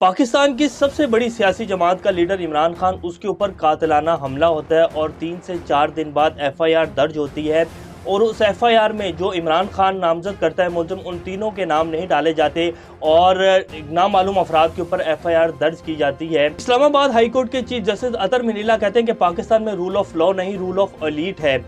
पाकिस्तान की सबसे बड़ी सियासी जमात का लीडर इमरान खान, उसके ऊपर कातिलाना हमला होता है और 3 से 4 दिन बाद एफआईआर दर्ज होती है। और उस एफआईआर में जो इमरान खान नामजद करता है मुलजिम, उन तीनों के नाम नहीं डाले जाते और नामालूम अफराद के ऊपर एफआईआर दर्ज की जाती है। इस्लामाबाद हाई कोर्ट के चीफ जस्टिस अतर मिनीला कहते हैं कि पाकिस्तान में रूल ऑफ लॉ नहीं, रूल ऑफ एलीट है।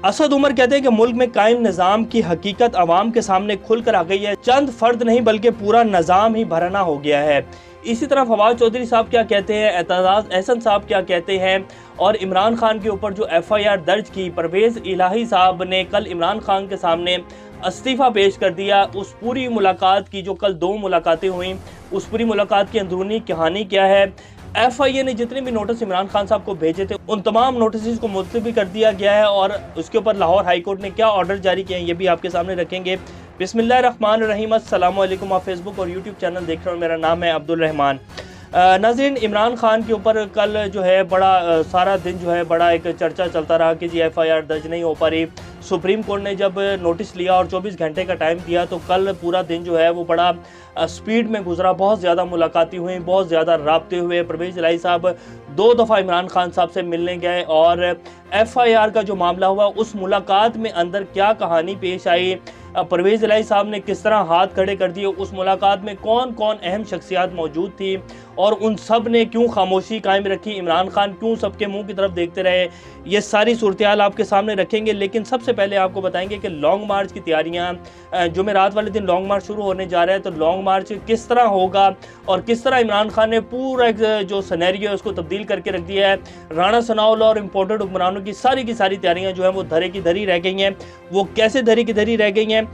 असद उमर कहते हैं कि मुल्क में कायम निज़ाम की हकीकत अवाम के सामने खुलकर आ गई है, चंद फर्द नहीं बल्कि पूरा निज़ाम ही भरना हो गया है। इसी तरह फवाद चौधरी साहब क्या कहते हैं, एतजाज एहसन साहब क्या कहते हैं, और इमरान खान के ऊपर जो एफआईआर दर्ज की, परवेज़ इलाही साहब ने कल इमरान खान के सामने इस्तीफ़ा पेश कर दिया। उस पूरी मुलाकात की, जो कल 2 मुलाकातें हुई, उस पूरी मुलाकात की अंदरूनी कहानी क्या है। एफआईए ने जितने भी नोटिस इमरान खान साहब को भेजे थे, उन तमाम नोटिस को मुलतवी कर दिया गया है और उसके ऊपर लाहौर हाई कोर्ट ने क्या ऑर्डर जारी किए हैं, ये भी आपके सामने रखेंगे। बिस्मिल्लाहिर्रहमानिर्रहीम, अस्सलाम वालेकुम। आप फेसबुक और यूट्यूब चैनल देख रहे हो, मेरा नाम है अब्दुल रहमान। नाज़रीन, इमरान खान के ऊपर कल जो है बड़ा सारा दिन जो है बड़ा एक चर्चा चलता रहा कि जी एफआईआर दर्ज नहीं हो पा रही। सुप्रीम कोर्ट ने जब नोटिस लिया और 24 घंटे का टाइम दिया, तो कल पूरा दिन जो है वो बड़ा स्पीड में गुजरा। बहुत ज़्यादा मुलाकातें हुई, बहुत ज़्यादा राब्ते हुए। परवेज़ इलाही साहब 2 दफ़ा इमरान खान साहब से मिलने गए और एफआईआर का जो मामला हुआ, उस मुलाकात में अंदर क्या कहानी पेश आई, परवेज़ इलाही साहब ने किस तरह हाथ खड़े कर दिए, उस मुलाकात में कौन कौन अहम शख्सियात मौजूद थी और उन सब ने क्यों खामोशी कायम रखी, इमरान खान क्यों सबके मुंह की तरफ देखते रहे, ये सारी सूरत-ए-हाल आपके सामने रखेंगे। लेकिन सबसे पहले आपको बताएंगे कि लॉन्ग मार्च की तैयारियां, जुमेरात वाले दिन लॉन्ग मार्च शुरू होने जा रहा है, तो लॉन्ग मार्च किस तरह होगा और किस तरह इमरान खान ने पूरा जो सिनेरियो है उसको तब्दील करके रख दिया है। राणा सनाउल्लाह और इम्पोर्टेड हुक्मरानों की सारी तैयारियां जो है वो धरे की धरी रह गई हैं। वो कैसे धरी की धरी रह गई हैं,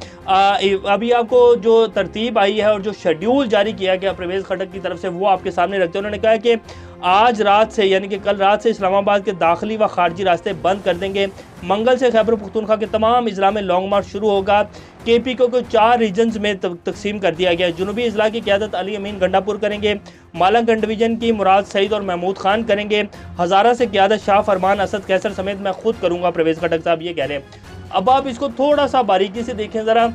अभी आपको जो तरतीब आई है और जो शेड्यूल जारी किया गया परवेज़ खटक की तरफ से, वो आपके सामने रखते हैं। उन्होंने कहा कि आज रात से, यानी कि कल रात से इस्लामाबाद के दाखिली व खारजी रास्ते बंद कर देंगे। मंगल से खैबर पख्तूनख्वा के तमाम अजला में लॉन्ग मार्च शुरू होगा। केपीके को 4 रीजन्स में तकसीम कर दिया गया है। जनूबी अजला की क़यादत अली अमीन गंडापुर करेंगे, मालाकंड डिवीजन की मुराद सईद और महमूद खान करेंगे, हज़ारा से क़यादत शाह फरमान असद कैसर समेत मैं खुद करूँगा, परवेज़ खटक साहब ये कह रहे हैं। अब आप इसको थोड़ा सा बारीकी से देखें ज़रा।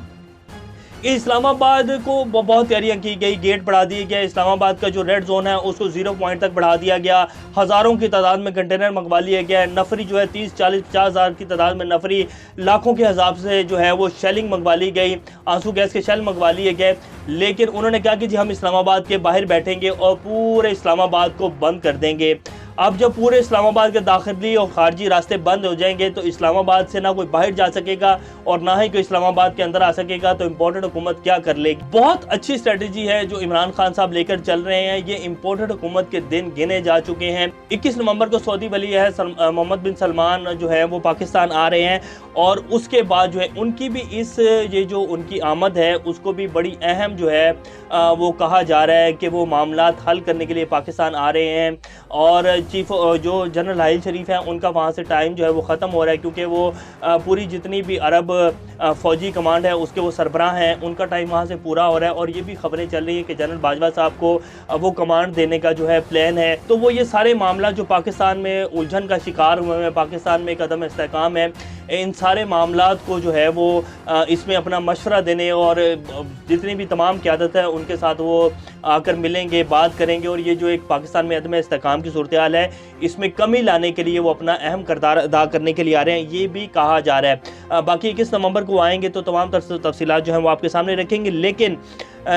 इस्लामाबाद को बहुत तैयारियां की गई, गेट बढ़ा दिए गए, इस्लामाबाद का जो रेड जोन है उसको 0 पॉइंट तक बढ़ा दिया गया, हज़ारों की तादाद में कंटेनर मंगवा लिए गए, नफरी जो है 30, 40, 50 हज़ार की तादाद में नफरी, लाखों के हिसाब से जो है वो शेलिंग मंगवा ली गई, आंसू गैस के शेल मंगवा लिए गए। लेकिन उन्होंने कहा कि जी हम इस्लामाबाद के बाहर बैठेंगे और पूरे इस्लामाबाद को बंद कर देंगे। अब जब पूरे इस्लामाबाद के दाखिली और खारजी रास्ते बंद हो जाएंगे तो इस्लामाबाद से ना कोई बाहर जा सकेगा और ना ही कोई इस्लामाबाद के अंदर आ सकेगा, तो इम्पोर्टेड हुकूमत क्या कर लेगी। बहुत अच्छी स्ट्रेटजी है जो इमरान खान साहब लेकर चल रहे हैं। ये इम्पोर्टेड हुकूमत के दिन गिने जा चुके हैं। 21 नवंबर को सऊदी वली है मोहम्मद बिन सलमान जो है वो पाकिस्तान आ रहे हैं और उसके बाद जो है उनकी भी ये जो उनकी आमद है उसको भी बड़ी अहम जो है वो कहा जा रहा है कि वो मामलात हल करने के लिए पाकिस्तान आ रहे हैं। और चीफ जो जनरल हाइल शरीफ हैं उनका वहाँ से टाइम जो है वो ख़त्म हो रहा है, क्योंकि वो पूरी जितनी भी अरब फ़ौजी कमांड है उसके वो सरबराह हैं, उनका टाइम वहाँ से पूरा हो रहा है। और ये भी खबरें चल रही है कि जनरल बाजवा साहब को वो कमांड देने का जो है प्लान है। तो वो ये सारे मामला जो पाकिस्तान में उलझन का शिकार हुए हैं, पाकिस्तान में एक अदम इस्तेहकाम है, इन सारे मामलात को जो है वो इसमें अपना मशवरा देने और जितनी भी तमाम क़यादत है उनके साथ वो आकर मिलेंगे, बात करेंगे और ये जो एक पाकिस्तान में अदम इस्तेहकाम की सूरत हाल है इसमें कमी लाने के लिए वो अपना अहम किरदार अदा करने के लिए आ रहे हैं, ये भी कहा जा रहा है। बाकी 21 नवंबर को आएंगे तो तमाम तफसीलात जो हैं वो आपके सामने रखेंगे। लेकिन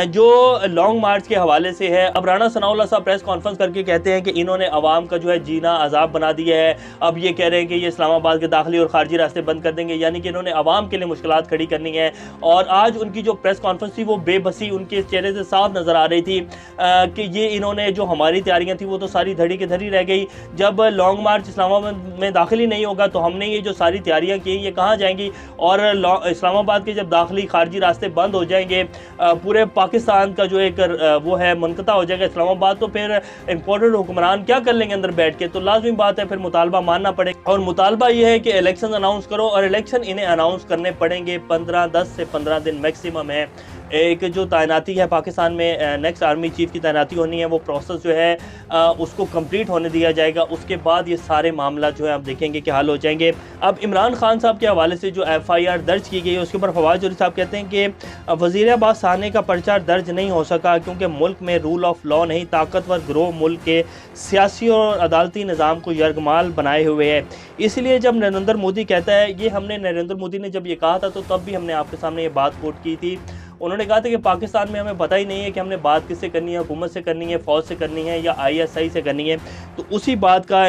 जो लॉन्ग मार्च के हवाले से है, अब राणा सनाउल्लाह साहब प्रेस कॉन्फ्रेंस करके कहते हैं कि इन्होंने अवाम का जो है जीना अजाब बना दिया है। अब ये कह रहे हैं कि ये इस्लामाबाद के दाखिली और खारजी रास्ते बंद कर देंगे, यानी कि इन्होंने अवाम के लिए मुश्किलात खड़ी करनी है। और आज उनकी जो प्रेस कॉन्फ्रेंस थी वो बेबसी उनके चेहरे से साफ नज़र आ रही थी कि ये इन्होंने जो हमारी तैयारियाँ थी वो तो सारी धड़ी की धड़ी रह गई। जब लॉन्ग मार्च इस्लामाबाद में दाखिली नहीं होगा तो हमने ये जो सारी तैयारियाँ की ये कहाँ जाएंगी। और इस्लामाबाद के जब दाखिली खारजी रास्ते बंद हो जाएंगे, पूरे पाकिस्तान का जो एक वो है मुनक़ता हो जाएगा इस्लामाबाद, तो फिर इम्पोर्टेड हुक्मरान क्या कर लेंगे अंदर बैठ के। तो लाजमी बात है फिर मुतालबा मानना पड़ेगा और मुतालबा ये है कि इलेक्शन अनाउंस करो और इलेक्शन इन्हें अनाउंस करने पड़ेंगे 10 से 15 दिन मैक्सिमम है। एक जो तैनाती है पाकिस्तान में नेक्स्ट आर्मी चीफ की तैनाती होनी है वो प्रोसेस जो है उसको कंप्लीट होने दिया जाएगा। उसके बाद ये सारे मामला जो है आप देखेंगे कि हल हो जाएंगे। अब इमरान खान साहब के हवाले से जो FIR दर्ज की गई है उसके ऊपर फवाद चौधरी साहब कहते हैं कि वज़ीर अब्बास साने का पर्चा दर्ज नहीं हो सका क्योंकि मुल्क में रूल ऑफ लॉ नहीं, ताकतवर गिरोह मुल्क के सियासी और अदालती निज़ाम को यरगमाल बनाए हुए है। इसलिए जब नरेंद्र मोदी कहता है, ये हमने नरेंद्र मोदी ने जब ये कहा था तो तब भी हमने आपके सामने ये बात कोट की थी। उन्होंने कहा था कि पाकिस्तान में हमें पता ही नहीं है कि हमने बात किससे करनी है, हुकूमत से करनी है, फ़ौज से करनी है या ISI से करनी है। तो उसी बात का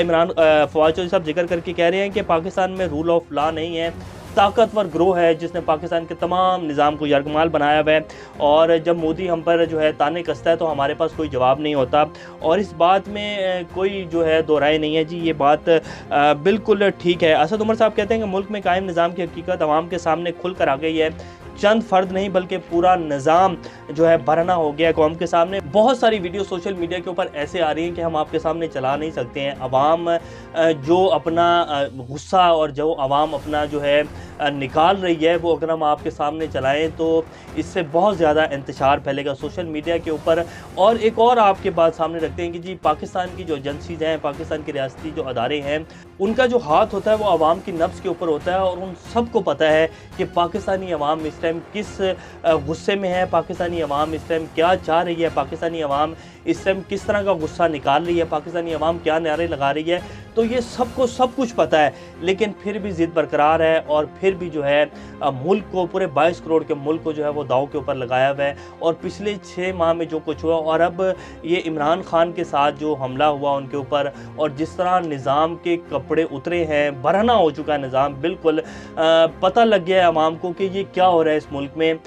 फवाद चौधरी साहब जिक्र करके कह रहे हैं कि पाकिस्तान में रूल ऑफ लॉ नहीं है, ताकतवर ग्रोह है जिसने पाकिस्तान के तमाम निज़ाम को यरगमाल बनाया हुआ है। और जब मोदी हम पर जो है ताने कसता है तो हमारे पास कोई जवाब नहीं होता। और इस बात में कोई जो है दो राय नहीं है जी, ये बात बिल्कुल ठीक है। असद उमर साहब कहते हैं कि मुल्क में कायम निज़ाम की हकीकत आवाम के सामने खुल कर आ गई है। चंद फर्द नहीं बल्कि पूरा निज़ाम जो है भरना हो गया कौम के सामने। बहुत सारी वीडियो सोशल मीडिया के ऊपर ऐसे आ रही हैं कि हम आपके सामने चला नहीं सकते हैं। अवाम जो अपना गुस्सा और जो अवाम अपना जो है निकाल रही है वो अगर हम आपके सामने चलाएं तो इससे बहुत ज़्यादा इंतशार फैलेगा सोशल मीडिया के ऊपर। और एक और आपके बात सामने रखते हैं कि जी पाकिस्तान की जो एजेंसीज़ हैं, पाकिस्तान के रियासती जो अदारे हैं, उनका जो हाथ होता है वो आवाम की नब्ज़ के ऊपर होता है। और उन सबको पता है कि पाकिस्तानी अवाम इस टाइम किस गुस्से में है, पाकिस्तानी अवाम इस टाइम क्या चाह रही है, पाकिस्तानी अवाम इस टाइम किस तरह का गुस्सा निकाल रही है, पाकिस्तानी अवाम क्या नारे लगा रही है। तो ये सबको सब कुछ पता है, लेकिन फिर भी ज़िद बरकरार है और फिर भी जो है मुल्क को, पूरे 22 करोड़ के मुल्क को जो है वो दाव के ऊपर लगाया हुआ है। और पिछले 6 माह में जो कुछ हुआ और अब ये इमरान खान के साथ जो हमला हुआ उनके ऊपर, और जिस तरह निज़ाम के कपड़े उतरे हैं, बरहना हो चुका है निज़ाम, बिल्कुल पता लग गया है आवाम को कि ये क्या हो रहा है इस मुल्क में।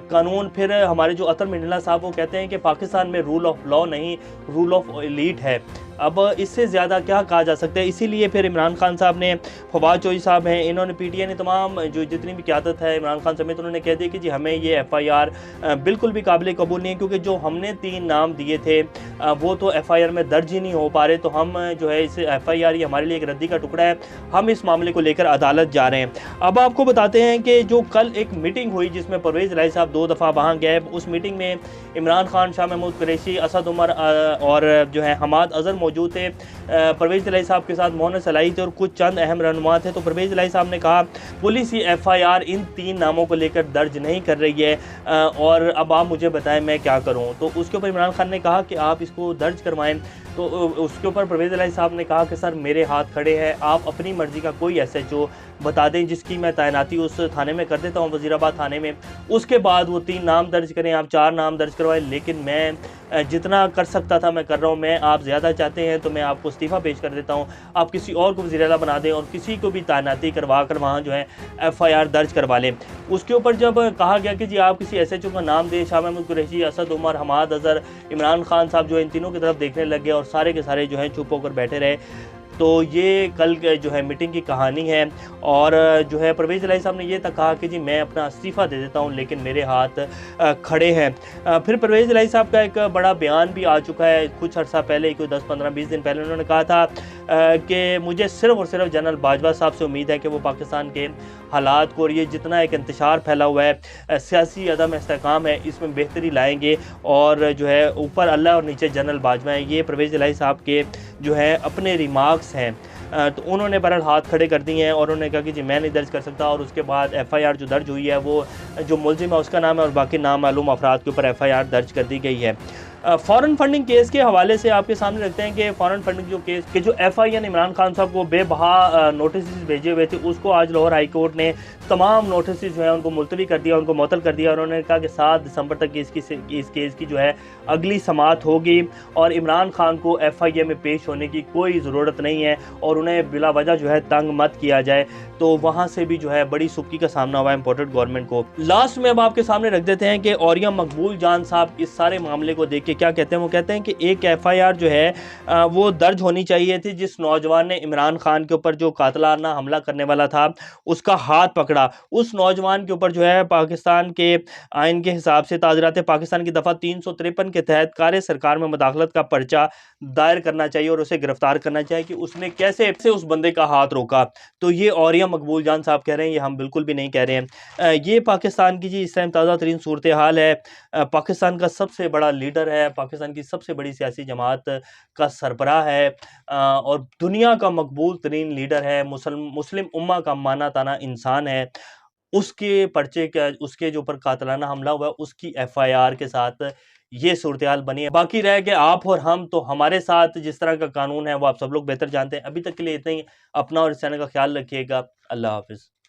कानून, फिर हमारे जो अतर मंडला साहब वो कहते हैं कि पाकिस्तान में रूल ऑफ लॉ नहीं, रूल ऑफ एलीट है। अब इससे ज़्यादा क्या कहा जा सकता है। इसीलिए फिर इमरान खान साहब ने, फवाद चौधरी साहब हैं, इन्होंने PTI ने तमाम जो जितनी भी क़यादत है इमरान खान समेत, उन्होंने कह दिया कि जी हमें ये FIR बिल्कुल भी काबिल कबूल नहीं है, क्योंकि जो हमने 3 नाम दिए थे वो तो FIR में दर्ज ही नहीं हो पा रहे। तो हम जो है इस FIR ये हमारे लिए एक रद्दी का टुकड़ा है, हम इस मामले को लेकर अदालत जा रहे हैं। अब आपको बताते हैं कि जो कल एक मीटिंग हुई जिसमें परवेज़ इलाही साहब 2 दफ़ा वहाँ गए, उस मीटिंग में इमरान खान, शाह महमूद कुरैशी, असद उमर और जो है हमाद अज़हर मौजूद थे। परवेज़ इलाही साहब के साथ मोहन सलाई थे और कुछ चंद अहम रहनुमा थे। तो परवेज़ इलाही साहब ने कहा पुलिस ये FIR इन 3 नामों को लेकर दर्ज नहीं कर रही है और अब आप मुझे बताएं मैं क्या करूं। तो उसके ऊपर इमरान खान ने कहा कि आप इसको दर्ज करवाएं। तो उसके ऊपर परवेज़ इलाही साहब ने कहा कि सर मेरे हाथ खड़े हैं, आप अपनी मर्ज़ी का कोई SHO बता दें जिसकी मैं तैनाती उस थाने में कर देता हूँ, वज़ीराबाद थाने में। उसके बाद वो 3 नाम दर्ज करें, आप 4 नाम दर्ज करवाएं, लेकिन मैं जितना कर सकता था मैं कर रहा हूँ। मैं, आप ज़्यादा चाहते हैं तो मैं आपको इस्तीफ़ा पेश कर देता हूँ, आप किसी और को वज़ीर आला बना दें और किसी को भी तैनाती करवा कर वहाँ जो है FIR दर्ज करवा लें। उसके ऊपर जब कहा गया कि जी आप किसी SHO का नाम दें, शाह महमूद कुरैशी, असद उमर, हमाद अज़हर, इमरान खान साहब जो है इन तीनों की तरफ देखने लग गए और सारे के सारे जो हैं चुप होकर बैठे रहे। तो ये कल जो है मीटिंग की कहानी है। और जो है परवेज़ इलाही साहब ने ये तक कहा कि जी मैं अपना इस्तीफ़ा दे देता हूँ लेकिन मेरे हाथ खड़े हैं। फिर परवेज़ इलाही साहब का एक बड़ा बयान भी आ चुका है कुछ अर्सा पहले, कोई 10, 15, 20 दिन पहले। उन्होंने कहा था कि मुझे सिर्फ़ और सिर्फ जनरल बाजवा साहब से उम्मीद है कि वो पाकिस्तान के हालात को और ये जितना एक इंतशार फैला हुआ है, सियासी अदम इस्तेहकाम है, इसमें बेहतरी लाएंगे। और जो है ऊपर अल्लाह और नीचे जनरल बाजवा है, ये परवेज़ इलाही साहब के जो है अपने रिमार्क्स हैं। तो उन्होंने बहरहाल हाथ खड़े कर दिए हैं और उन्होंने कहा कि जी मैं नहीं दर्ज कर सकता। और उसके बाद FIR जो दर्ज हुई है वो जो मुलजिम है उसका नाम है और बाकी नामालूम अफराद के ऊपर FIR दर्ज कर दी गई है। फ़ॉरेन फंडिंग केस के हवाले से आपके सामने रखते हैं कि फ़ॉरेन फंडिंग जो केस के जो FIA ने इमरान खान साहब को बेबहा नोटिस भेजे हुए थे, उसको आज लाहौर हाई कोर्ट ने तमाम नोटिस जो है उनको मुलतवी कर दिया, उनको मुअत्तल कर दिया। उन्होंने कहा कि 7 दिसंबर तक इस केस की जो है अगली समाअत होगी और इमरान खान को FIA में पेश होने की कोई ज़रूरत नहीं है और उन्हें बिला वजह जो है तंग मत किया जाए। तो वहाँ से भी जो है बड़ी सुक्की का सामना हुआ इम्पोर्टेड गवर्नमेंट को। लास्ट में अब आपके सामने रख देते हैं कि औरिया मकबूल जान साहब इस सारे मामले को देख के क्या कहते हैं। वो कहते हैं कि एक FIR जो है वो दर्ज होनी चाहिए थी। जिस नौजवान ने इमरान खान के ऊपर जो कातलाना हमला करने वाला था उसका हाथ पकड़ा, उस नौजवान के ऊपर जो है पाकिस्तान के आइन के हिसाब से ताज़रात पाकिस्तान की दफ़ा 353 के तहत कार्य सरकार में मुदाखलत का पर्चा दायर करना चाहिए और उसे गिरफ्तार करना चाहिए कि उसने कैसे उस बंदे का हाथ रोका। तो ये औरिया मकबूल जान साहब कह रहे हैं, ये हम बिल्कुल भी नहीं कह रहे हैं। ये पाकिस्तान की जी इस टाइम ताज़ा तरीन सूरत हाल है। पाकिस्तान का सबसे बड़ा लीडर है है, पाकिस्तान की सबसे बड़ी सियासी जमात का सरबराह है और दुनिया का मकबूल तरीन लीडर है, मुस्लिम उम्मा का माना ताना इंसान है, उसके पर्चे का उसके जो ऊपर कातलाना हमला हुआ है उसकी एफआईआर के साथ ये सूरत हाल बनी है। बाकी रह गए आप और हम, तो हमारे साथ जिस तरह का कानून है वो आप सब लोग बेहतर जानते हैं। अभी तक के लिए इतना ही। अपना और इस चैनल का ख्याल रखिएगा। अल्लाह हाफिज़।